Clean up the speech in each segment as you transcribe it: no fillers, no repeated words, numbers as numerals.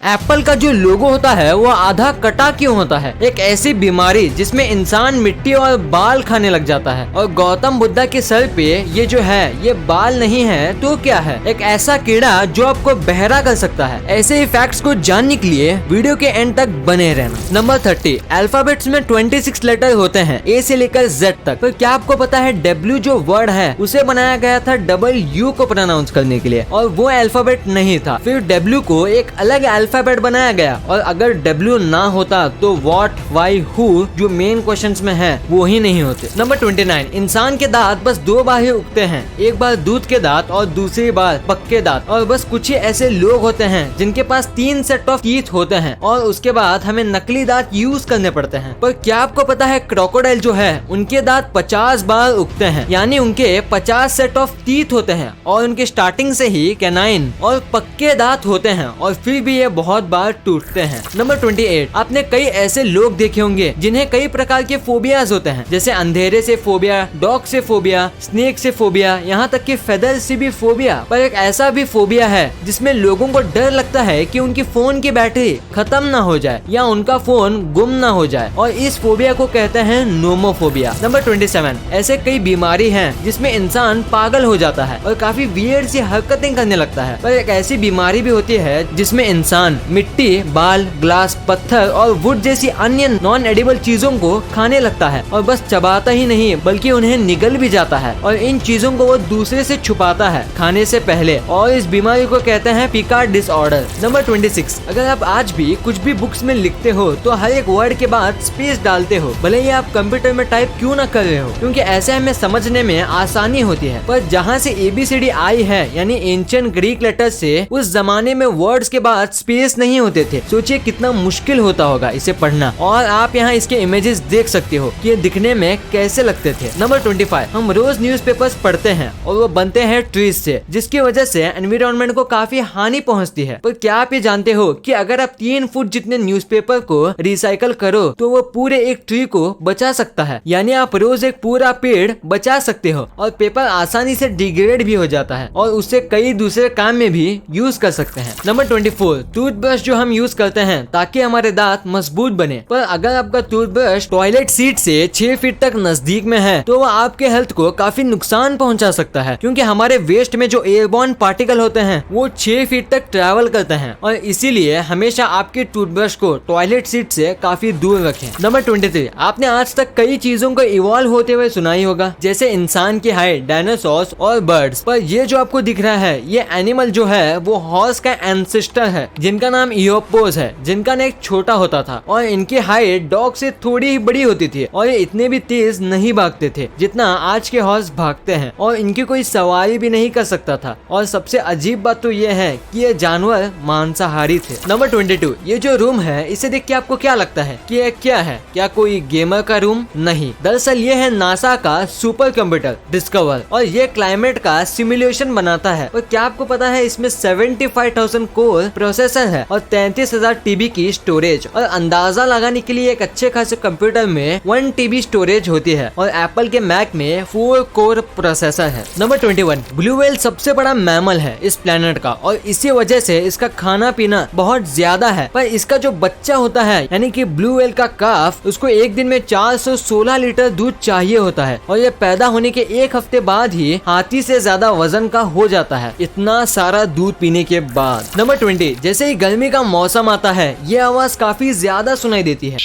Apple का जो लोगो होता है वो आधा कटा क्यों होता है? एक ऐसी बीमारी जिसमें इंसान मिट्टी और बाल खाने लग जाता है। और गौतम बुद्धा के सर पे ये जो है ये बाल नहीं है तो क्या है? एक ऐसा कीड़ा जो आपको बहरा कर सकता है। ऐसे ही फैक्ट्स को जानने के लिए वीडियो के एंड तक बने रहना। नंबर 30, अल्फाबेट्स में 26 लेटर होते हैं, ए से लेकर जेड तक। तो क्या आपको पता है डब्ल्यू जो वर्ड है उसे बनाया गया था डबल यू को प्रोनाउंस करने के लिए, और वो अल्फाबेट नहीं था। फिर डब्ल्यू को एक अलग अल्फाबेट बनाया गया, और अगर डब्ल्यू ना होता तो व्हाट, व्हाई, हु जो मेन क्वेश्चंस में है वो ही नहीं होते। नंबर 29, इंसान के दांत बस 2 बार ही उगते हैं, एक बार दूध के दांत और दूसरी बार पक्के दांत। और बस कुछ ही ऐसे लोग होते हैं जिनके पास 3 सेट ऑफ टीथ होते हैं, और उसके बाद हमें नकली दांत यूज करने पड़ते हैं। पर क्या आपको पता है क्रोकोडाइल जो है उनके दांत 50 बार उगते हैं, यानी उनके 50 सेट ऑफ टीथ होते हैं, और उनके स्टार्टिंग से ही कैनाइन और पक्के दांत होते हैं, और फिर भी ये बहुत बार टूटते हैं। नंबर 28, आपने कई ऐसे लोग देखे होंगे जिन्हें कई प्रकार के फोबियाज होते हैं, जैसे अंधेरे से फोबिया, डॉग से फोबिया, स्नेक से फोबिया, यहाँ तक कि फेदर से भी फोबिया। पर एक ऐसा भी फोबिया है जिसमें लोगों को डर लगता है कि उनकी फोन की बैटरी खत्म ना हो जाए या उनका फोन गुम ना हो जाए, और इस फोबिया को कहते हैं नोमोफोबिया। नंबर 27, ऐसे कई बीमारी हैं जिसमें इंसान पागल हो जाता है और काफी वियर्ड सी हरकतें करने लगता है। पर एक ऐसी बीमारी भी होती है जिसमें इंसान मिट्टी, बाल, ग्लास, पत्थर और वुड जैसी अन्य नॉन एडिबल चीजों को खाने लगता है, और बस चबाता ही नहीं बल्कि उन्हें निगल भी जाता है, और इन चीजों को वो दूसरे से छुपाता है खाने से पहले, और इस बीमारी को कहते हैं पिकार्ड डिसऑर्डर। नंबर 26, अगर आप आज भी कुछ भी बुक्स में लिखते हो तो हर एक वर्ड के बाद स्पेस डालते हो, भले ही आप कंप्यूटर में टाइप क्यों ना कर रहे हो, क्योंकि ऐसे हमें समझने में आसानी होती है। पर जहाँ से ABCD आई है, यानी एंशिएंट ग्रीक लेटर से, उस जमाने में वर्ड्स के बाद स्पेस नहीं होते थे। सोचिए कितना मुश्किल होता होगा इसे पढ़ना, और आप यहाँ इसके इमेजेस देख सकते हो कि ये दिखने में कैसे लगते थे। नंबर 25, हम रोज न्यूज़पेपर्स पढ़ते हैं और वो बनते हैं ट्रीज से, जिसकी वजह से एनवायरनमेंट को काफी हानि पहुंचती है। पर क्या आप ये जानते हो कि अगर आप 3 फुट जितने न्यूज़पेपर को रिसाइकल करो तो वो पूरे एक ट्री को बचा सकता है, यानी आप रोज एक पूरा पेड़ बचा सकते हो। और पेपर आसानी से डिग्रेड भी हो जाता है और उससे कई दूसरे काम में भी यूज कर सकते हैं। नंबर 24, टूथब्रश जो हम यूज करते हैं ताकि हमारे दांत मजबूत बने, पर अगर आपका टूथब्रश टॉयलेट सीट से 6 फीट तक नजदीक में है तो वो आपके हेल्थ को काफी नुकसान पहुंचा सकता है, क्योंकि हमारे वेस्ट में जो एयरबॉर्न पार्टिकल होते हैं वो 6 फीट तक ट्रैवल करते हैं, और इसीलिए हमेशा आपके टूथब्रश को टॉयलेट सीट से काफी दूर रखें। नंबर 23, आपने आज तक कई चीजों को इवॉल्व होते हुए सुना ही होगा, जैसे इंसान की हाइट, डायनासोर्स और बर्ड्स। पर ये जो आपको दिख रहा है ये एनिमल जो है वो हॉर्स का एंसेस्टर है, जिनका नाम इयोपोस है, जिनका नेक छोटा होता था, और इनकी हाइट डॉग से थोड़ी ही बड़ी होती थी, और ये इतने भी तेज नहीं भागते थे जितना आज के हॉर्स भागते हैं, और इनकी कोई सवारी भी नहीं कर सकता था। और सबसे अजीब बात तो ये है कि ये जानवर मांसाहारी थे। नंबर 22, ये जो रूम है इसे देख के आपको क्या लगता है कि ये क्या है? क्या कोई गेमर का रूम? नहीं, दरअसल ये है नासा का सुपर कंप्यूटर डिस्कवर, और ये क्लाइमेट का सिमुलेशन बनाता है। और क्या आपको पता है इसमें 75,000 कोर प्रोसेसर है और 33,000 TB की स्टोरेज, और अंदाजा लगाने के लिए एक अच्छे खासे कंप्यूटर में 1 TB स्टोरेज होती है, और एप्पल के मैक में 4 कोर प्रोसेसर है। नंबर 21, ब्लू व्हेल सबसे बड़ा मैमल है इस प्लेनेट का, और इसी वजह से इसका खाना पीना बहुत ज्यादा है। पर इसका जो बच्चा होता है यानी कि ब्लू व्हेल का काफ, उसको एक दिन में 416 लीटर दूध चाहिए होता है, और ये पैदा होने के 1 हफ्ते बाद ही हाथी से ज्यादा वजन का हो जाता है, इतना सारा दूध पीने के बाद। नंबर 20, जैसे ही गर्मी का मौसम आता है ये आवाज काफी ज्यादा सुनाई देती है।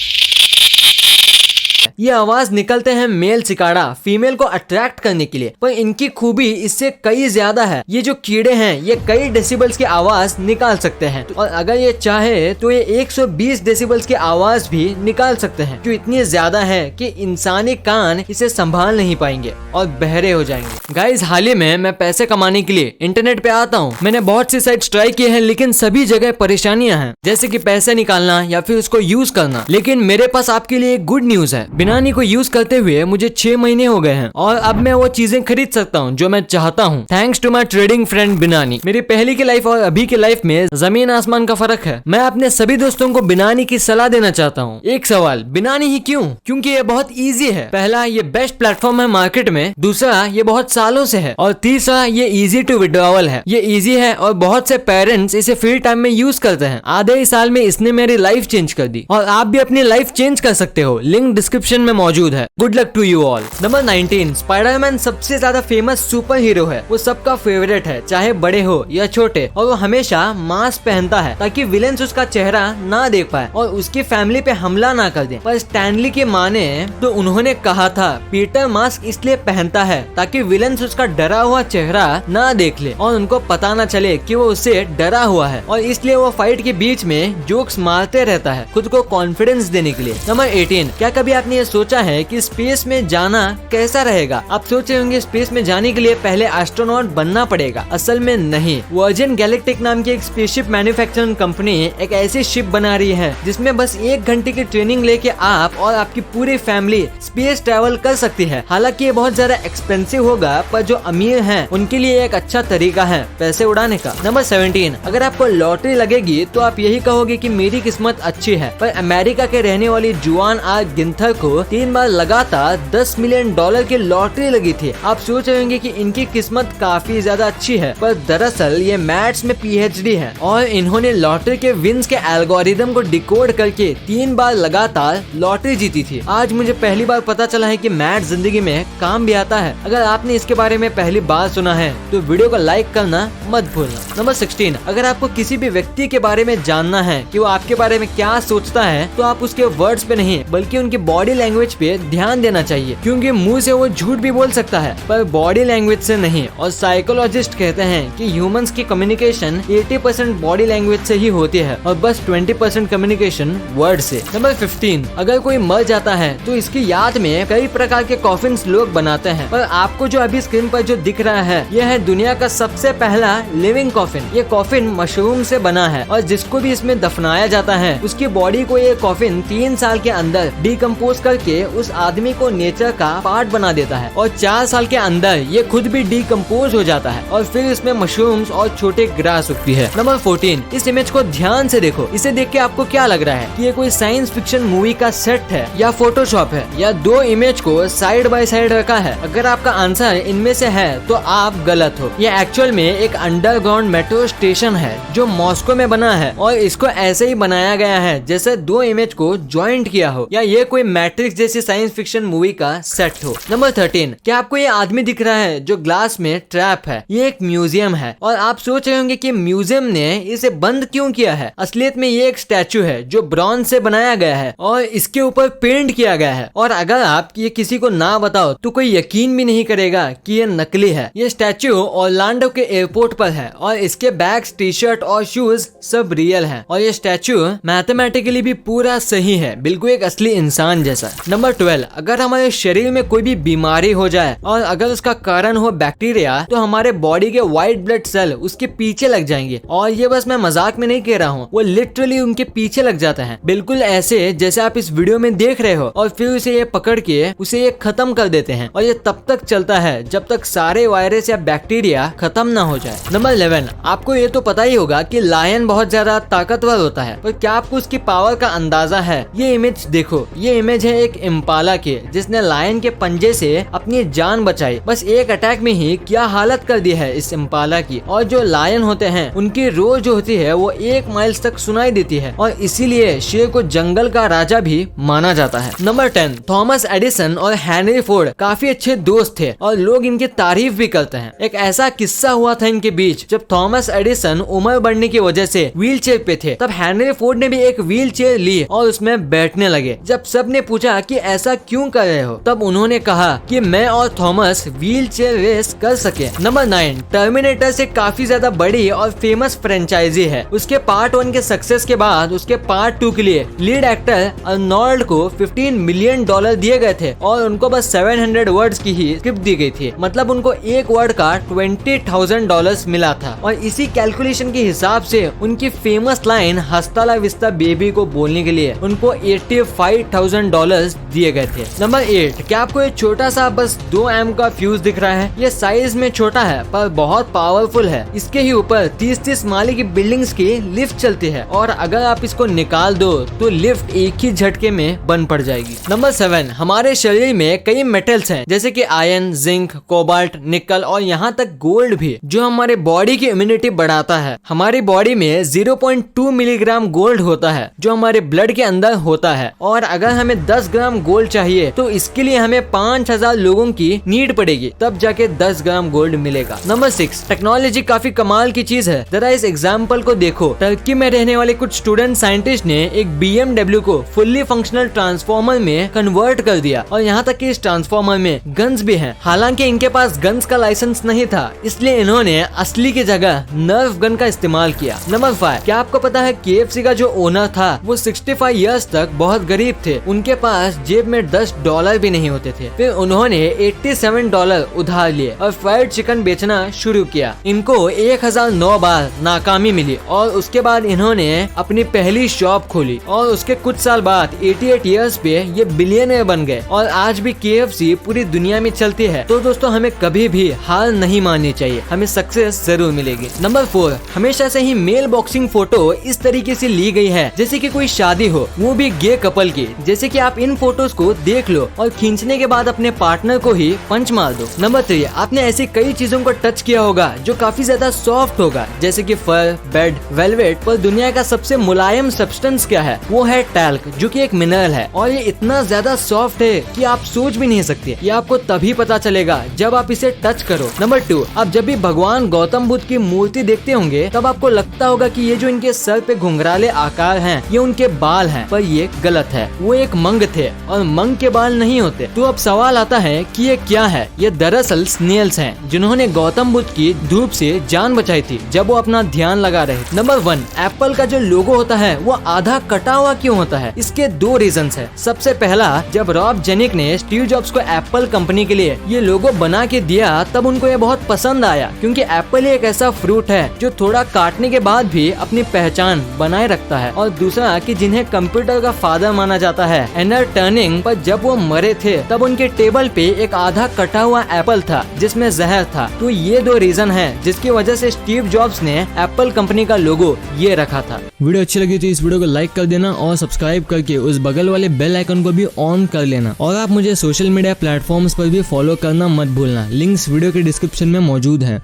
ये आवाज निकलते हैं मेल सिकाड़ा फीमेल को अट्रैक्ट करने के लिए, पर इनकी खूबी इससे कई ज्यादा है। ये जो कीड़े हैं ये कई डेसिबल्स की आवाज निकाल सकते हैं, और अगर ये चाहे तो ये 120 डेसिबल्स की आवाज भी निकाल सकते हैं, जो इतनी ज्यादा है कि इंसानी कान इसे संभाल नहीं पाएंगे और बहरे हो जाएंगे। गाइस, हाल ही में मैं पैसे कमाने के लिए इंटरनेट पे आता हूँ। मैंने बहुत सी साइट्स ट्राई किए हैं, लेकिन सभी जगह परेशानियां हैं, जैसे कि पैसे निकालना या फिर उसको यूज करना। लेकिन मेरे पास आपके लिए गुड न्यूज है, बिनानी को यूज करते हुए मुझे 6 महीने हो गए हैं और अब मैं वो चीजें खरीद सकता हूँ जो मैं चाहता हूँ, thanks to my trading friend Binani. मेरी पहली की लाइफ और अभी की लाइफ में जमीन आसमान का फर्क है। मैं अपने सभी दोस्तों को बिनानी की सलाह देना चाहता हूँ। एक सवाल, बिनानी ही क्यों? क्योंकि ये बहुत इजी है। पहला, ये बेस्ट प्लेटफॉर्म है मार्केट में। दूसरा, ये बहुत सालों से है। और तीसरा, ये इजी टू विड्रॉवल है। ये इजी है और बहुत से पेरेंट्स इसे फ्री टाइम में यूज करते हैं। आधे ही साल में इसने मेरी लाइफ चेंज कर दी और आप भी अपनी लाइफ चेंज कर सकते हो। लिंक डिस्क्रिप्शन में मौजूद है। Good luck to you all. Number 19, Spiderman सबसे ज्यादा फेमस सुपर हीरो है। वो सबका फेवरेट है, चाहे बड़े हो या छोटे, और वो हमेशा मास्क पहनता है ताकि विलेंस उसका चेहरा ना देख पाए और उसकी फैमिली पे हमला ना कर दे। पर स्टैनली के माने तो उन्होंने कहा था पीटर मास्क इसलिए पहनता है ताकि विलेंस उसका डरा हुआ चेहरा ना देख ले और उनको पता ना चले कि वो उससे डरा हुआ है, और इसलिए वो फाइट के बीच में जोक्स मारते रहता है खुद को कॉन्फिडेंस देने के लिए। नंबर 18, क्या कभी आपने ये सोचा है कि स्पेस में जाना कैसा रहेगा? आप सोच रहे होंगे स्पेस में जाने के लिए पहले एस्ट्रोनॉट बनना पड़ेगा। असल में नहीं। वर्जिन गैलेक्टिक नाम की एक स्पेसशिप मैन्युफैक्चरिंग कंपनी एक ऐसी शिप बना रही है जिसमें बस 1 घंटे की ट्रेनिंग लेके आप और आपकी पूरी फैमिली स्पेस ट्रैवल कर सकती है। हालांकि ये बहुत ज्यादा एक्सपेंसिव होगा, पर जो अमीर हैं उनके लिए एक अच्छा तरीका है पैसे उड़ाने का। नंबर 17, अगर आपको लॉटरी लगेगी तो आप यही कहोगे कि मेरी किस्मत अच्छी है। पर अमेरिका के रहने वाली जुआन आर गिंथर को 3 बार लगातार $10 मिलियन की लॉटरी लगी थी। आप सोच रहे होंगे कि इनकी किस्मत काफी ज्यादा अच्छी है, पर दरअसल ये मैथ्स में PhD है और इन्होंने लॉटरी के विन्स के एल्गोरिदम को डिकोड करके 3 बार लगातार लॉटरी जीती थी। आज मुझे पहली बार पता चला है कि मैथ्स जिंदगी में काम भी आता है। अगर आपने इसके बारे में पहली बार सुना है तो वीडियो को लाइक करना मत भूलना। नंबर 16, अगर आपको किसी भी व्यक्ति के बारे में जानना है कि वो आपके बारे में क्या सोचता है तो आप उसके वर्ड्स पे नहीं बल्कि उनकी बॉडी लैंग्वेज पे ध्यान देना चाहिए, क्योंकि मुंह से वो झूठ भी बोल सकता है पर बॉडी लैंग्वेज से नहीं। और साइकोलॉजिस्ट कहते हैं कि ह्यूमंस की कम्युनिकेशन 80% बॉडी लैंग्वेज से ही होती है और बस 20% कम्युनिकेशन वर्ड से। नंबर 15, अगर कोई मर जाता है तो इसकी याद में कई प्रकार के कॉफिन्स लोग बनाते हैं, पर आपको जो अभी स्क्रीन पर जो दिख रहा है यह है दुनिया का सबसे पहला लिविंग कॉफिन। ये कॉफिन मशरूम से बना है और जिसको भी इसमें दफनाया जाता है उसकी बॉडी को ये कॉफिन 3 साल के अंदर डिकम्पोज करके उस आदमी को नेचर का पार्ट बना देता है और 4 साल के अंदर ये खुद भी डिकम्पोज हो जाता है और फिर इसमें मशरूम्स और छोटे ग्रास उगती है। नंबर 14, इस इमेज को ध्यान से देखो। इसे देख के आपको क्या लग रहा है कि ये कोई साइंस फिक्शन मूवी का सेट है या फोटोशॉप है या 2 इमेज को साइड बाय साइड रखा है? अगर आपका आंसर इनमें से है तो आप गलत हो। ये एक्चुअल में एक अंडरग्राउंड मेट्रो स्टेशन है जो मॉस्को में बना है और इसको ऐसे ही बनाया गया है जैसे 2 इमेज को ज्वाइंट किया हो या ये कोई मैट्रिक्स जैसी साइंस फिक्शन मूवी का सेट हो। नंबर 13, क्या आपको ये आदमी दिख रहा है जो ग्लास में ट्रैप है? ये एक म्यूजियम है और आप सोच रहे होंगे कि म्यूजियम ने इसे बंद क्यों किया है। असलियत में ये एक स्टैचू है जो ब्रॉन्ज से बनाया गया है और इसके ऊपर पेंट किया गया है, और अगर आप ये किसी को ना बताओ तो कोई यकीन भी नहीं करेगा कि ये नकली है। ये स्टैचू ऑरलैंडो के एयरपोर्ट पर है और इसके बैग्स, टी शर्ट और शूज सब रियल है और ये स्टैचू मैथमेटिकली भी पूरा सही है, बिल्कुल एक असली इंसान जैसा। नंबर 12, अगर हमारे शरीर में कोई भी बीमारी हो जाए और अगर उसका कारण हो बैक्टीरिया तो हमारे बॉडी के व्हाइट ब्लड सेल उसके पीछे लग जाएंगे, और ये बस मैं मजाक में नहीं कह रहा हूँ, वो लिटरली उनके पीछे लग जाते हैं, बिल्कुल ऐसे जैसे आप इस वीडियो में देख रहे हो, और फिर उसे ये पकड़ के उसे ये खत्म कर देते हैं और ये तब तक चलता है जब तक सारे वायरस या बैक्टीरिया खत्म ना हो जाए। नंबर 11, आपको ये तो पता ही होगा कि लायन बहुत ज्यादा ताकतवर होता है, पर क्या आपको उसकी पावर का अंदाजा है? ये इमेज देखो, ये इमेज है एक इम्पाला की जिसने लायन के पंजे से अपनी जान बचाई। बस एक अटैक में ही क्या हालत कर दी है इस इम्पाला की। और जो लायन होते हैं उनकी रोज जो होती है वो 1 माइल्स तक सुनाई देती है और इसीलिए शेर को जंगल का राजा भी माना जाता है। नंबर 10, थॉमस एडिसन और हेनरी फोर्ड काफी अच्छे दोस्त थे और लोग इनकी तारीफ भी करते हैं। एक ऐसा किस्सा हुआ था इनके बीच जब थॉमस एडिसन उम्र बढ़ने की वजह से व्हील चेयर पे थे, तब हेनरी फोर्ड ने भी एक व्हील चेयर ली और उसमें बैठने लगे। जब सब ने पूछा कि ऐसा क्यों कर रहे हो, तब उन्होंने कहा कि मैं और थॉमस व्हील चेयर रेस कर सके। नंबर 9, टर्मिनेटर से काफी ज्यादा बड़ी और फेमस फ्रेंचाइजी है। उसके पार्ट 1 के सक्सेस के बाद उसके पार्ट 2 के लिए लीड एक्टर अर्नोल्ड को $15 मिलियन दिए गए थे और उनको बस 700 वर्ड्स की ही स्क्रिप्ट दी गई थी, मतलब उनको एक वर्ड का $20,000 मिला था। और इसी कैलकुलेशन के हिसाब से उनकी फेमस लाइन हस्ता ला विस्ता बेबी को बोलने के लिए उनको $85,000 $100 दिए गए थे। नंबर 8, क्या आपको ये छोटा सा बस 2 एम का फ्यूज दिख रहा है? ये साइज में छोटा है पर बहुत पावरफुल है। इसके ही ऊपर 30-30 माले की बिल्डिंग्स की लिफ्ट चलती है और अगर आप इसको निकाल दो तो लिफ्ट एक ही झटके में बंद पड़ जाएगी। नंबर 7, हमारे शरीर में कई मेटल्स हैं जैसे कि आयरन, जिंक, कोबाल्ट, निकल और यहाँ तक गोल्ड भी, जो हमारे बॉडी की इम्यूनिटी बढ़ाता है। हमारी बॉडी में 0.2 मिलीग्राम गोल्ड होता है जो हमारे ब्लड के अंदर होता है और अगर हमें 10 ग्राम गोल्ड चाहिए तो इसके लिए हमें 5000 लोगों की नीड पड़ेगी, तब जाके 10 ग्राम गोल्ड मिलेगा। नंबर 6, टेक्नोलॉजी काफी कमाल की चीज है। जरा इस एग्जाम्पल को देखो। टर्की में रहने वाले कुछ स्टूडेंट साइंटिस्ट ने एक BMW को फुल्ली फंक्शनल ट्रांसफॉर्मर में कन्वर्ट कर दिया और यहाँ तक कि इस ट्रांसफॉर्मर में गन्स भी हैं। हालांकि इनके पास गन्स का लाइसेंस नहीं था, इसलिए इन्होंने असली की जगह नर्फ गन का इस्तेमाल किया। नंबर 5, क्या आपको पता है KFC का जो ओनर था वो 65 इयर्स तक बहुत गरीब थे। उनके पास जेब में $10 भी नहीं होते थे। फिर उन्होंने $87 उधार लिए और फ्राइड चिकन बेचना शुरू किया। इनको 1009 बार नाकामी मिली और उसके बाद इन्होंने अपनी पहली शॉप खोली और उसके कुछ साल बाद 88 इयर्स पे ये बिलियनर बन गए और आज भी KFC पूरी दुनिया में चलती है। तो दोस्तों, हमें कभी भी हार नहीं माननी चाहिए, हमें सक्सेस जरूर मिलेगी। नंबर 4, हमेशा से ही मेल बॉक्सिंग फोटो इस तरीके से ली गई है जैसे कि कोई शादी हो, वो भी गे कपल की। जैसे कि आप इन फोटोज को देख लो और खींचने के बाद अपने पार्टनर को ही पंच मार दो। नंबर 3, आपने ऐसी कई चीजों को टच किया होगा जो काफी ज्यादा सॉफ्ट होगा जैसे कि फर, बेड, वेलवेट, पर दुनिया का सबसे मुलायम सब्सटेंस क्या है? वो है टैल्क, जो कि एक मिनरल है और ये इतना ज्यादा सॉफ्ट है कि आप सोच भी नहीं सकते। ये आपको तभी पता चलेगा जब आप इसे टच करो। नंबर 2, आप जब भी भगवान गौतम बुद्ध की मूर्ति देखते होंगे तब आपको लगता होगा कि ये जो इनके सर पे घुंघराले आकार हैं ये उनके बाल हैं, पर ये गलत है। वो एक मंग थे और मंग के बाल नहीं होते। तो अब सवाल आता है कि ये क्या है? ये दरअसल स्नेल्स हैं जिन्होंने गौतम बुद्ध की धूप से जान बचाई थी जब वो अपना ध्यान लगा रहे। नंबर 1, एप्पल का जो लोगो होता है वो आधा कटा हुआ क्यों होता है? इसके 2 रीजंस है। सबसे पहला, जब रॉब जेनिक ने स्टीव जॉब्स को एप्पल कंपनी के लिए ये लोगो बना के दिया तब उनको ये बहुत पसंद आया, क्योंकि एप्पल एक ऐसा फ्रूट है जो थोड़ा काटने के बाद भी अपनी पहचान बनाए रखता है। और दूसरा कि जिन्हें कंप्यूटर का फादर माना जाता है, एनर टर्निंग, पर जब वो मरे थे तब उनके टेबल पे एक आधा कटा हुआ एप्पल था जिसमें जहर था। तो ये 2 रीजन है जिसकी वजह से स्टीव जॉब्स ने एप्पल कंपनी का लोगो ये रखा था। वीडियो अच्छी लगी तो इस वीडियो को लाइक कर देना और सब्सक्राइब करके उस बगल वाले बेल आइकन को भी ऑन कर लेना। और आप मुझे सोशल मीडिया प्लेटफॉर्म्स पर भी फॉलो करना मत भूलना। लिंक्स वीडियो के डिस्क्रिप्शन में मौजूद हैं।